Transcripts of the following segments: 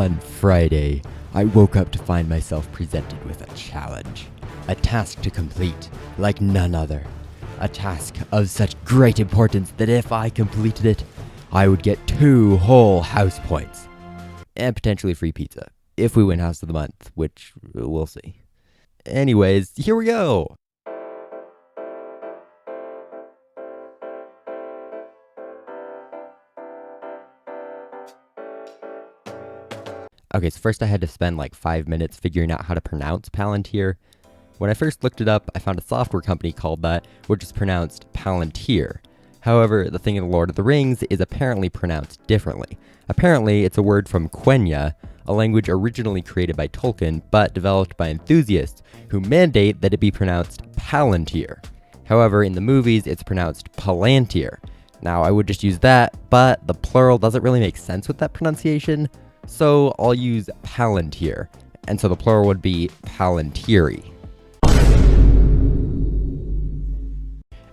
One Friday, I woke up to find myself presented with a challenge. A task to complete, like none other. A task of such great importance that if I completed it, I would get 2 whole house points. And potentially free pizza. If we win House of the Month, which we'll see. Anyways, here we go! Okay, so first I had to spend like 5 minutes figuring out how to pronounce Palantir. When I first looked it up, I found a software company called that, which is pronounced Palantir. However, the thing in The Lord of the Rings is apparently pronounced differently. Apparently, it's a word from Quenya, a language originally created by Tolkien, but developed by enthusiasts who mandate that it be pronounced Palantir. However, in the movies, it's pronounced Palantir. Now, I would just use that, but the plural doesn't really make sense with that pronunciation, so I'll use Palantir, and so the plural would be Palantiri.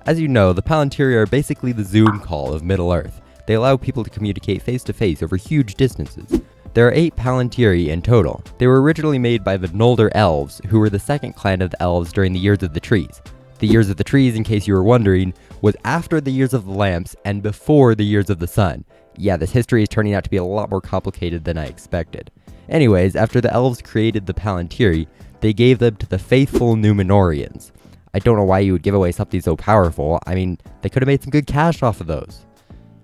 As you know, the Palantiri are basically the Zoom call of Middle-earth. They allow people to communicate face-to-face over huge distances. There are 8 Palantiri in total. They were originally made by the Noldor Elves, who were the second clan of the Elves during the Years of the Trees. The Years of the Trees, in case you were wondering, was after the Years of the Lamps and before the Years of the Sun. Yeah, this history is turning out to be a lot more complicated than I expected. Anyways, after the Elves created the Palantiri, they gave them to the faithful Númenóreans. I don't know why you would give away something so powerful. I mean, they could have made some good cash off of those.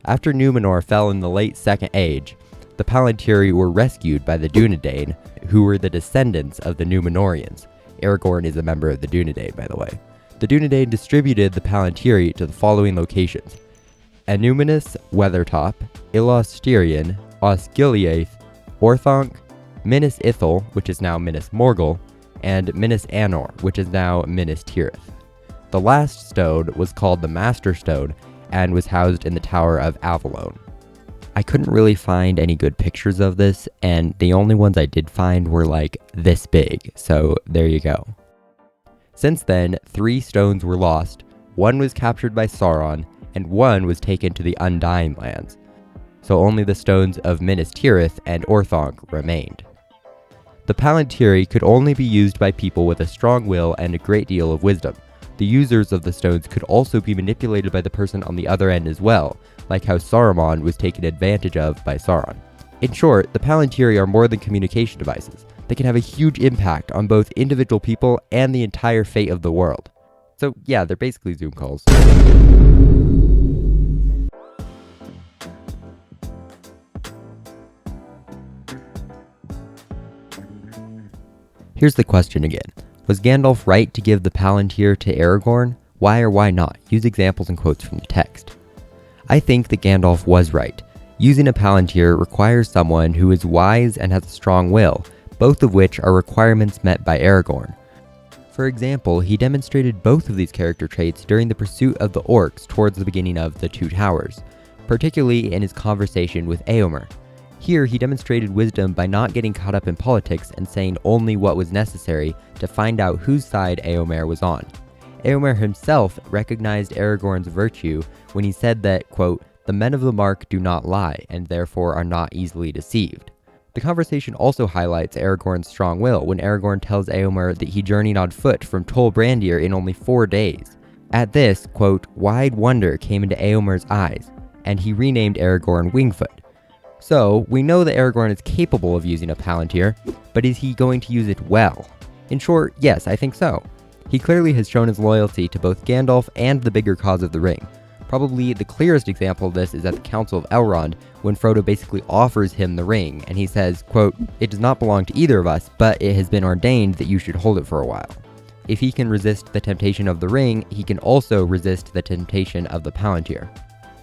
After Númenor fell in the late Second Age, the Palantiri were rescued by the Dúnedain, who were the descendants of the Númenóreans. Aragorn is a member of the Dúnedain, by the way. The Dúnedain distributed the Palantiri to the following locations: Annúminas Weathertop, Illostirion, Osgiliath, Orthanc, Minas Ithil, which is now Minas Morgul, and Minas Anor, which is now Minas Tirith. The last stone was called the Master Stone and was housed in the Tower of Avalon. I couldn't really find any good pictures of this, and the only ones I did find were like this big, so there you go. Since then, 3 stones were lost, 1 was captured by Sauron, and 1 was taken to the Undying Lands, so only the stones of Minas Tirith and Orthanc remained. The Palantiri could only be used by people with a strong will and a great deal of wisdom. The users of the stones could also be manipulated by the person on the other end as well, like how Saruman was taken advantage of by Sauron. In short, the Palantiri are more than communication devices. They can have a huge impact on both individual people and the entire fate of the world. So yeah, they're basically Zoom calls. Here's the question again. Was Gandalf right to give the Palantir to Aragorn? Why or why not? Use examples and quotes from the text. I think that Gandalf was right. Using a Palantir requires someone who is wise and has a strong will, both of which are requirements met by Aragorn. For example, he demonstrated both of these character traits during the pursuit of the orcs towards the beginning of The Two Towers, particularly in his conversation with Éomer. Here, he demonstrated wisdom by not getting caught up in politics and saying only what was necessary to find out whose side Éomer was on. Éomer himself recognized Aragorn's virtue when he said that, quote, "The men of the mark do not lie, and therefore are not easily deceived." The conversation also highlights Aragorn's strong will when Aragorn tells Éomer that he journeyed on foot from Tol Brandir in only 4 days. At this, quote, "wide wonder came into Éomer's eyes, and he renamed Aragorn Wingfoot." So, we know that Aragorn is capable of using a Palantir, but is he going to use it well? In short, yes, I think so. He clearly has shown his loyalty to both Gandalf and the bigger cause of the ring. Probably the clearest example of this is at the Council of Elrond, when Frodo basically offers him the ring, and he says, quote, "It does not belong to either of us, but it has been ordained that you should hold it for a while." If he can resist the temptation of the ring, he can also resist the temptation of the Palantir.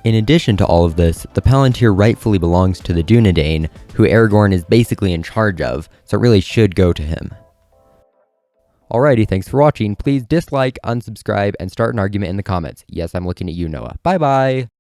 In addition to all of this, the Palantir rightfully belongs to the Dúnedain, who Aragorn is basically in charge of, so it really should go to him. Alrighty, thanks for watching. Please dislike, unsubscribe, and start an argument in the comments. Yes, I'm looking at you, Noah. Bye-bye!